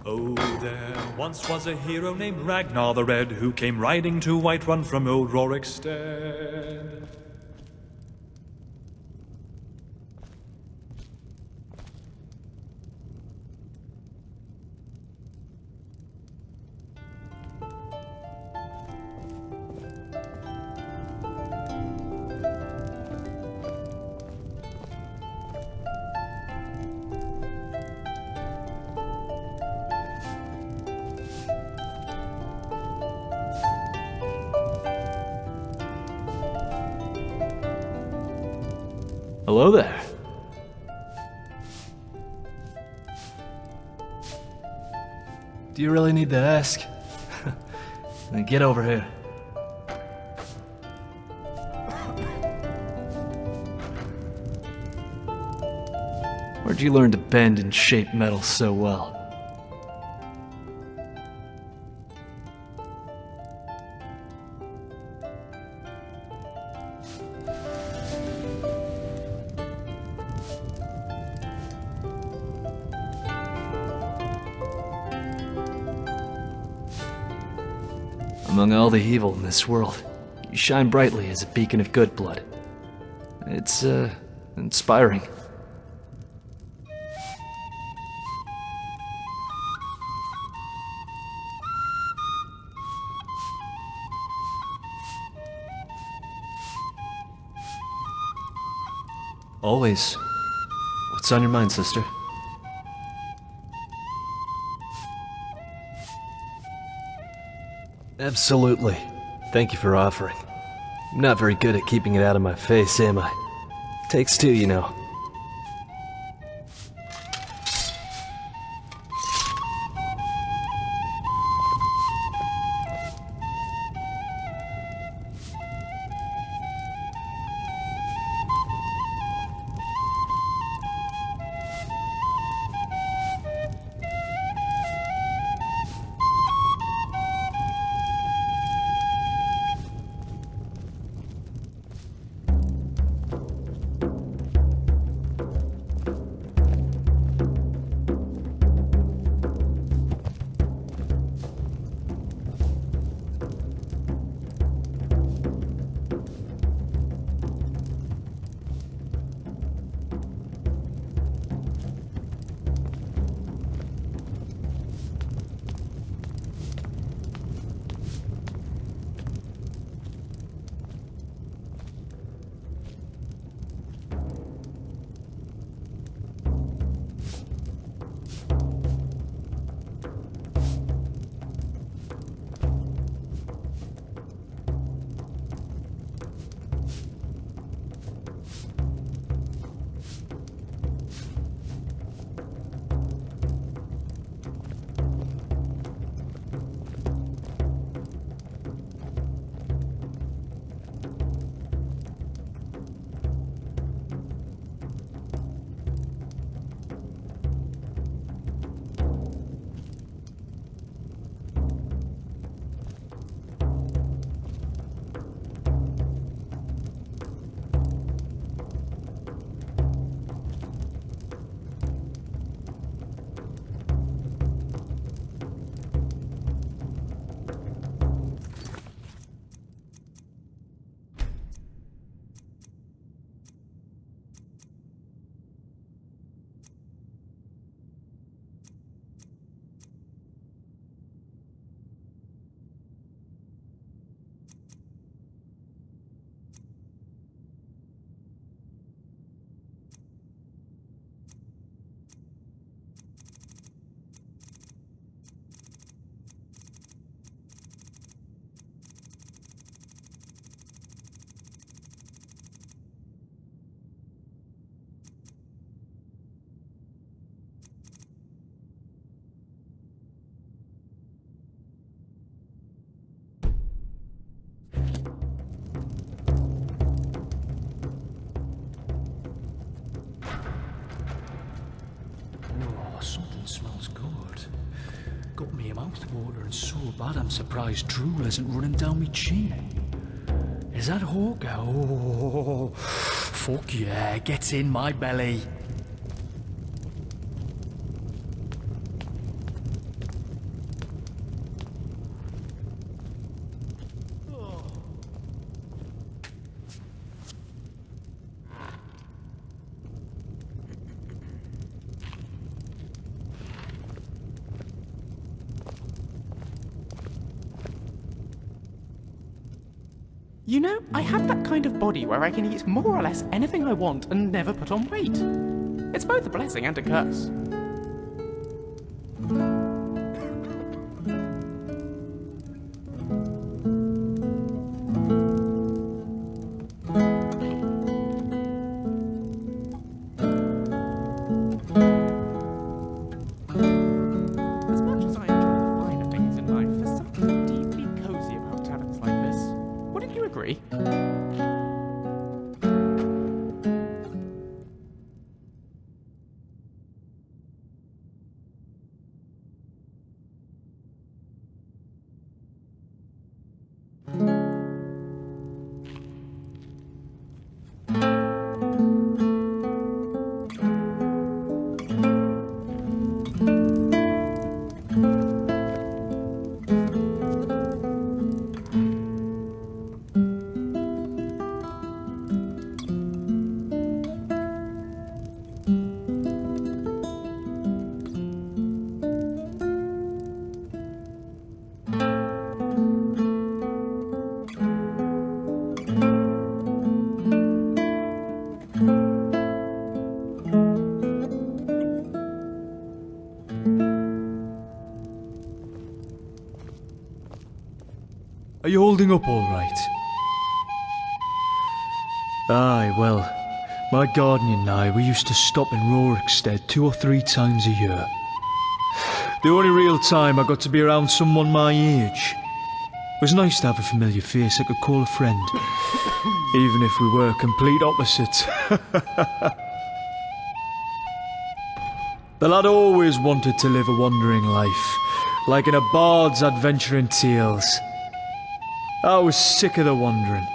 Oh, there once was a hero named Ragnar the Red, who came riding to Whiterun from old Rorik's stead. Hello there. Do you really need to ask? Then get over here. Where'd you learn to bend and shape metal so well? Among all the evil in this world, you shine brightly as a beacon of good blood. It's, inspiring. Always. What's on your mind, sister? Absolutely. Thank you for offering. I'm not very good at keeping it out of my face, am I? Takes two, you know. Got me a mouthwater and so bad I'm surprised drool isn't running down me chin. Is that hawk? Oh, fuck yeah, gets in my belly. You know, I have that kind of body where I can eat more or less anything I want and never put on weight. It's both a blessing and a curse. As much as I enjoy the finer things in life, there's something deeply cozy about taverns like this. Wouldn't you agree? Are you holding up all right? Aye, well, my guardian and I, we used to stop in Rorik's stead 2 or 3 times a year. The only real time I got to be around someone my age. It was nice to have a familiar face I could call a friend, even if we were complete opposites. The lad always wanted to live a wandering life, like in a bard's adventuring tales. I was sick of the wandering,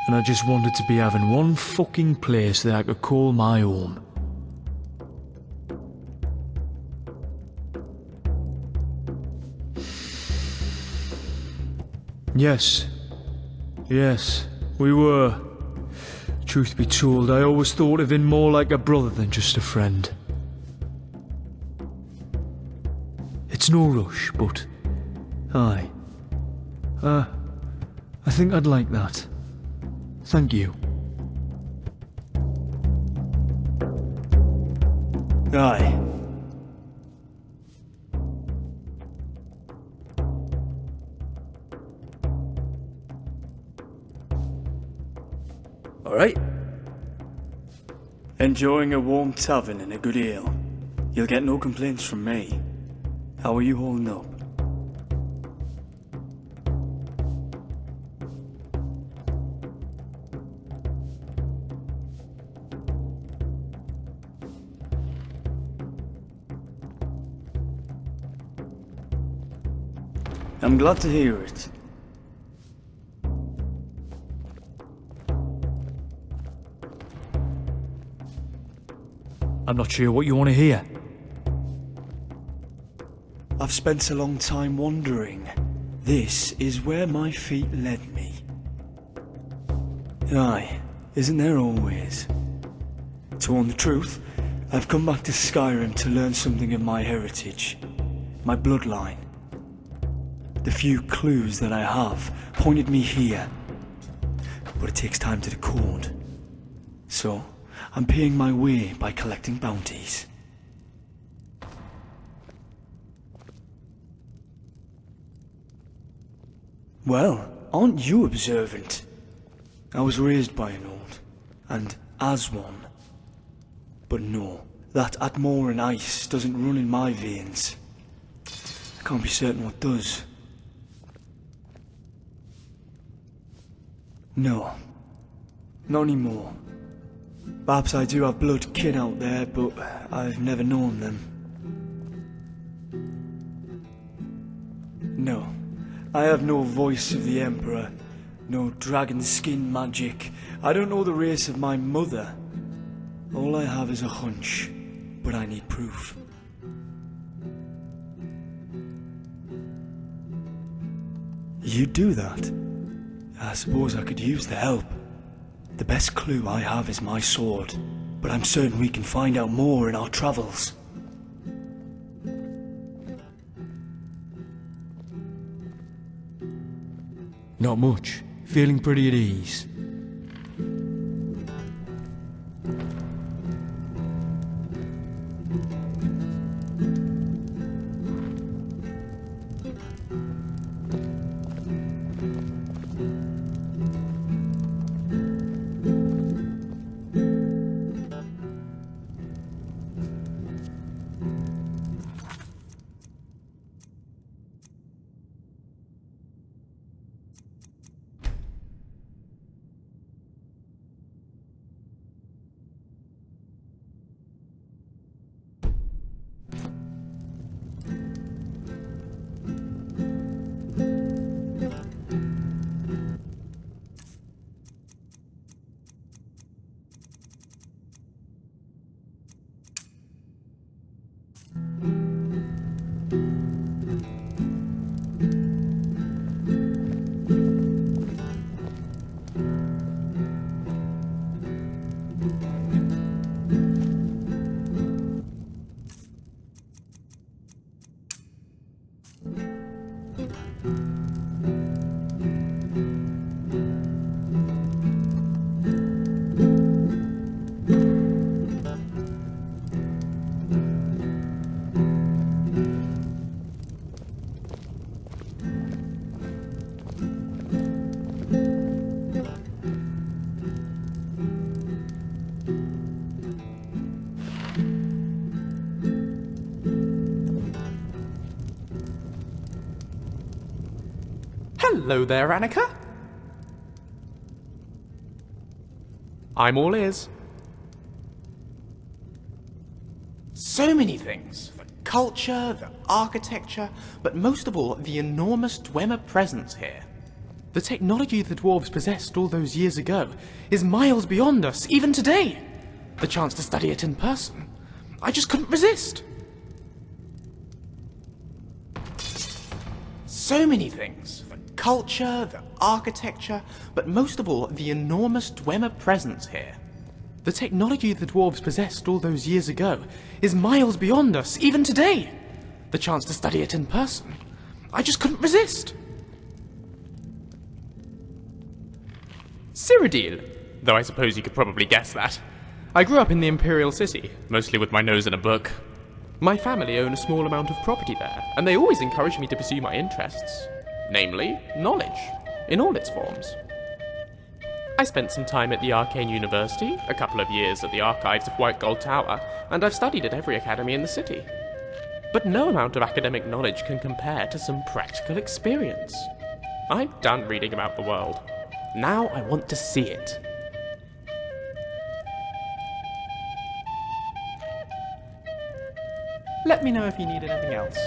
and I just wanted to be having one fucking place that I could call my home. Yes, we were. Truth be told, I always thought of him more like a brother than just a friend. It's no rush, but aye. I think I'd like that. Thank you. Aye. All right. Enjoying a warm tavern and a good ale. You'll get no complaints from me. How are you holding up? I'm glad to hear it. I'm not sure what you want to hear. I've spent a long time wandering. This is where my feet led me. Aye, isn't there always? To own the truth, I've come back to Skyrim to learn something of my heritage, my bloodline. The few clues that I have pointed me here, but it takes time to decode. So, I'm paying my way by collecting bounties. Well, aren't you observant? I was raised by an old, and as one. But no, that Atmore and ice doesn't run in my veins. I can't be certain what does. No, not anymore. Perhaps I do have blood kin out there, but I've never known them. No, I have no voice of the Emperor, no dragon skin magic. I don't know the race of my mother. All I have is a hunch, but I need proof. You do that? I suppose I could use the help. The best clue I have is my sword, but I'm certain we can find out more in our travels. Not much. Feeling pretty at ease? Hello there, Anika. I'm all ears. So many things. The culture, the architecture, but most of all, the enormous Dwemer presence here. The technology the dwarves possessed all those years ago is miles beyond us, even today. The chance to study it in person, I just couldn't resist. So many things. The culture, the architecture, but most of all, the enormous Dwemer presence here. The technology the dwarves possessed all those years ago is miles beyond us, even today. The chance to study it in person, I just couldn't resist. Cyrodiil, though I suppose you could probably guess that. I grew up in the Imperial City, mostly with my nose in a book. My family own a small amount of property there, and they always encouraged me to pursue my interests. Namely, knowledge, in all its forms. I spent some time at the Arcane University, a couple of years at the archives of White Gold Tower, and I've studied at every academy in the city. But no amount of academic knowledge can compare to some practical experience. I'm done reading about the world. Now I want to see it. Let me know if you need anything else.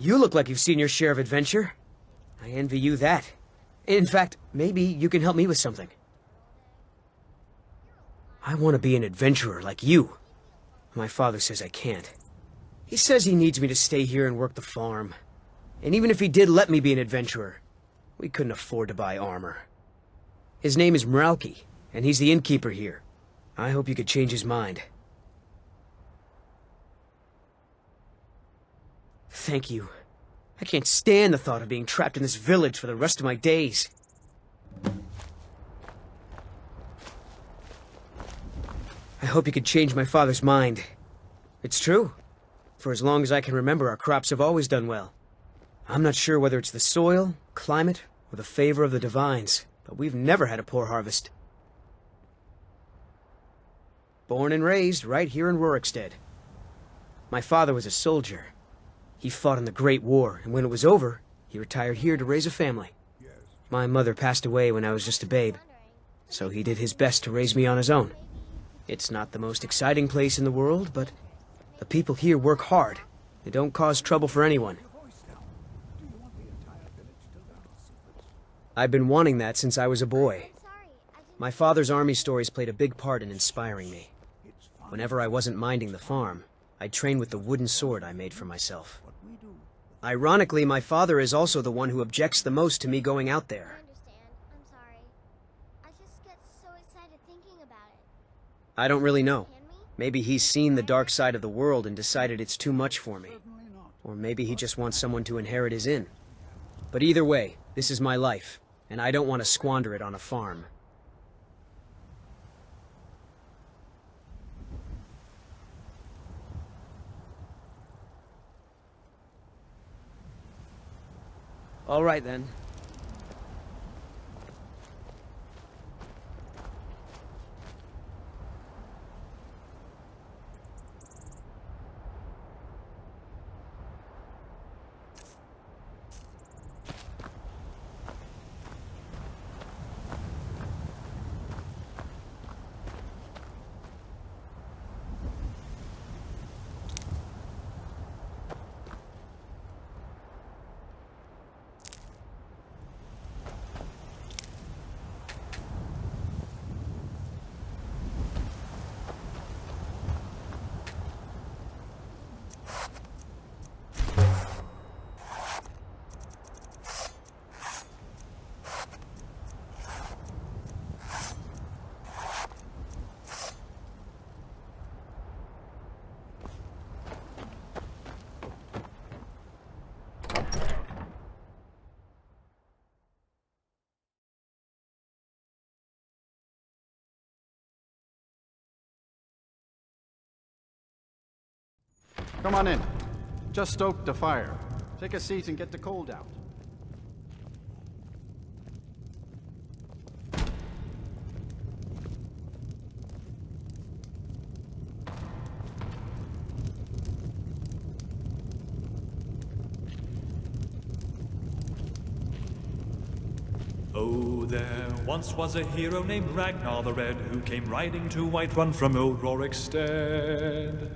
You look like you've seen your share of adventure. I envy you that. In fact, maybe you can help me with something. I want to be an adventurer like you. My father says I can't. He says he needs me to stay here and work the farm. And even if he did let me be an adventurer, we couldn't afford to buy armor. His name is Mralki, and he's the innkeeper here. I hope you could change his mind. Thank you. I can't stand the thought of being trapped in this village for the rest of my days. I hope you could change my father's mind. It's true. For as long as I can remember, our crops have always done well. I'm not sure whether it's the soil, climate, or the favor of the divines, but we've never had a poor harvest. Born and raised right here in Rorikstead. My father was a soldier. He fought in the Great War, and when it was over, he retired here to raise a family. My mother passed away when I was just a babe, so he did his best to raise me on his own. It's not the most exciting place in the world, but the people here work hard. They don't cause trouble for anyone. I've been wanting that since I was a boy. My father's army stories played a big part in inspiring me. Whenever I wasn't minding the farm, I'd train with the wooden sword I made for myself. Ironically, my father is also the one who objects the most to me going out there. I understand. I'm sorry. I just get so excited thinking about it. I don't really know. Can we? Maybe he's seen the dark side of the world and decided it's too much for me. Or maybe he just wants someone to inherit his inn. But either way, this is my life, and I don't want to squander it on a farm. All right, then. Come on in. Just stoked the fire. Take a seat and get the cold out. Oh, there once was a hero named Ragnar the Red who came riding to Whiterun from old Rorikstead.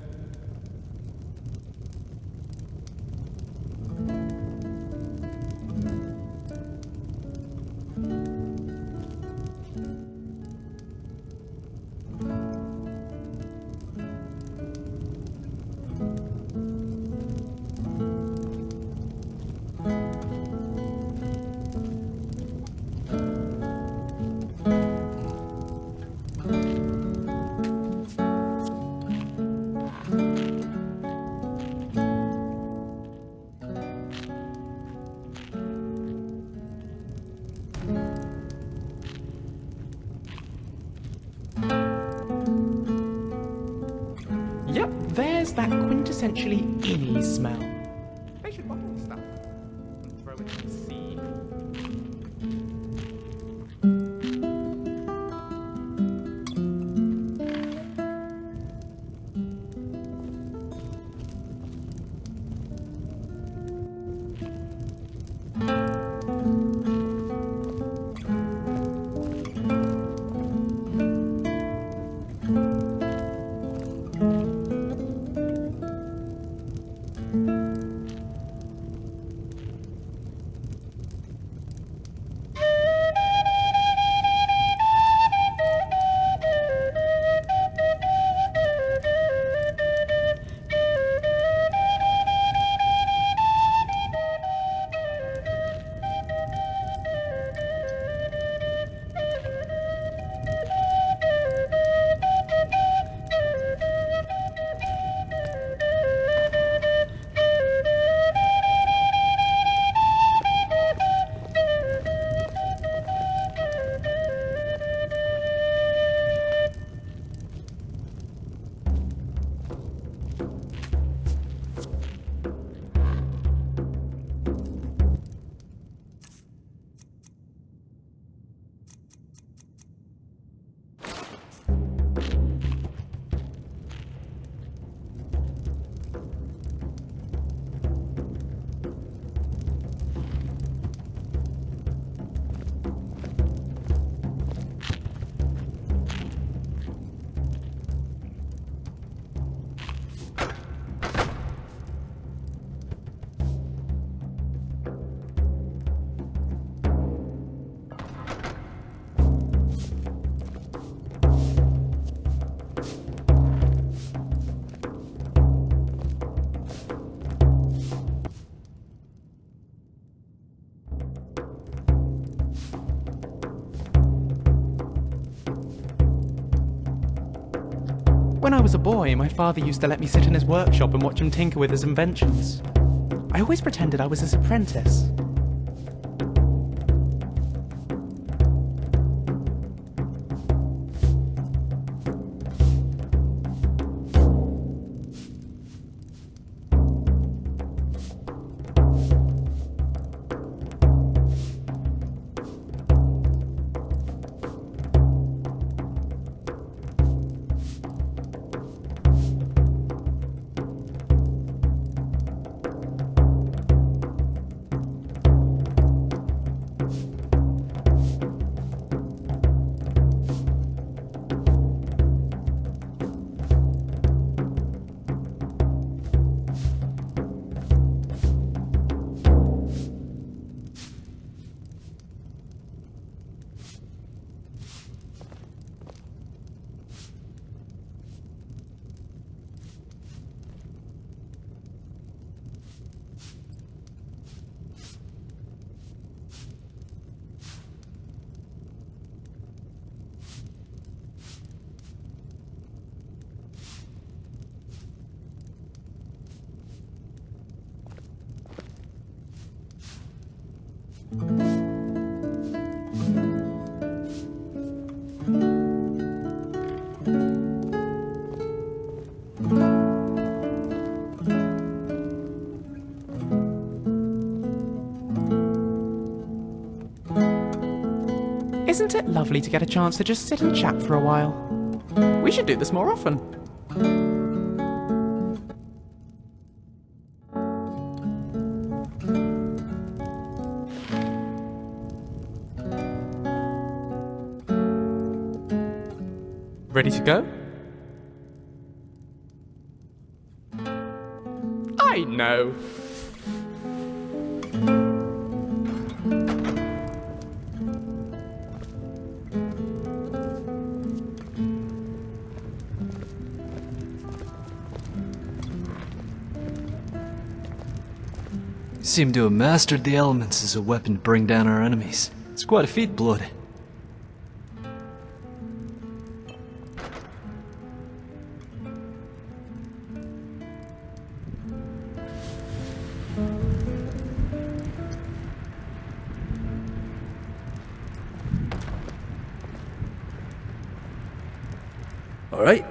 Yep, there's that quintessentially inny smell. They should bottle the stuff and throw it in the sea. When I was a boy, my father used to let me sit in his workshop and watch him tinker with his inventions. I always pretended I was his apprentice. Isn't it lovely to get a chance to just sit and chat for a while? We should do this more often. Ready to go? I know. You seem to have mastered the elements as a weapon to bring down our enemies. It's quite a feat, Blood. All right.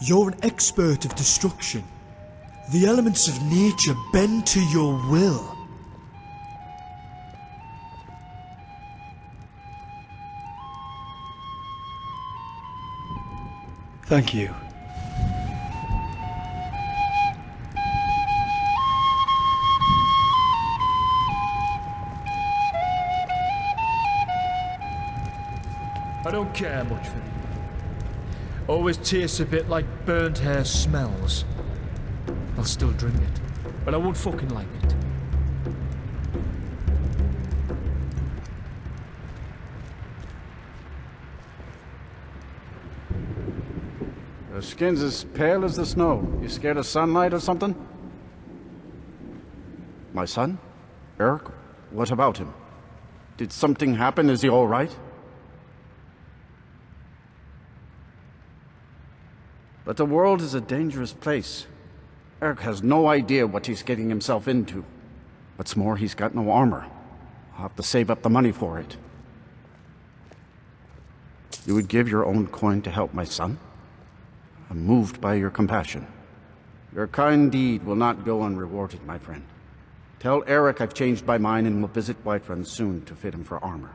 You're an expert of destruction. The elements of nature bend to your will. Thank you. I don't care much for it. Always tastes a bit like burnt hair smells. I'll still drink it, but I won't fucking like it. Your skin's as pale as the snow. You scared of sunlight or something? My son? Erik? What about him? Did something happen? Is he all right? But the world is a dangerous place. Erik has no idea what he's getting himself into. What's more, he's got no armor. I'll have to save up the money for it. You would give your own coin to help my son? I'm moved by your compassion. Your kind deed will not go unrewarded, my friend. Tell Erik I've changed my mind and will visit Whiterun soon to fit him for armor.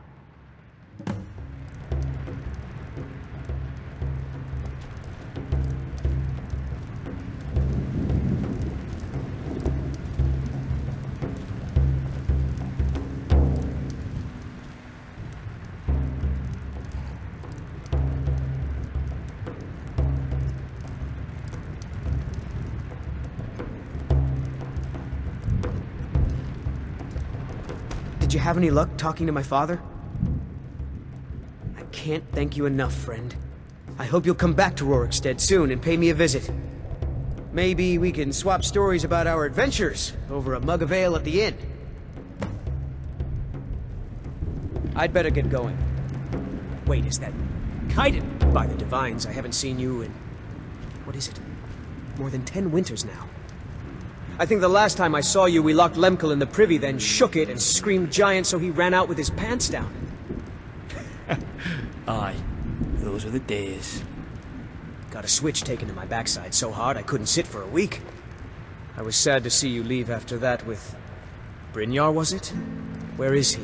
Did you have any luck talking to my father? I can't thank you enough, friend. I hope you'll come back to Rorikstead soon and pay me a visit. Maybe we can swap stories about our adventures over a mug of ale at the inn. I'd better get going. Wait, is that Kaidan? By the divines, I haven't seen you in... What is it? More than 10 winters now. I think the last time I saw you, we locked Lemkel in the privy, then shook it and screamed giant so he ran out with his pants down. Aye, those were the days. Got a switch taken to my backside so hard I couldn't sit for a week. I was sad to see you leave after that with... Brynjar, was it? Where is he?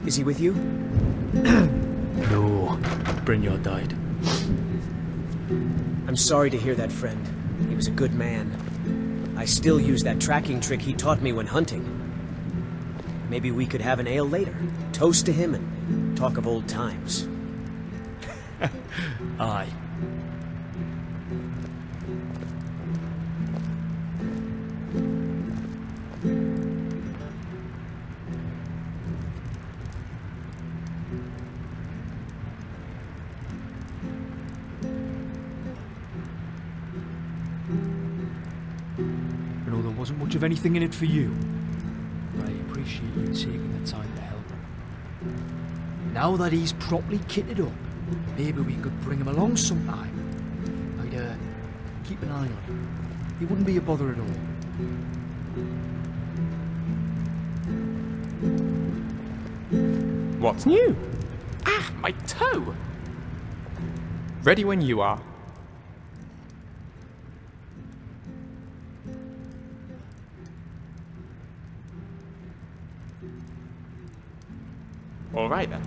Is he with you? No, Brynjar died. I'm sorry to hear that, friend. He was a good man. I still use that tracking trick he taught me when hunting. Maybe we could have an ale later, toast to him, and talk of old times. Aye. I know there wasn't much of anything in it for you. I appreciate you taking the time to help him. Now that he's properly kitted up, maybe we could bring him along sometime. I'd keep an eye on him. He wouldn't be a bother at all. What's new? Ah, my toe! Ready when you are. All right then.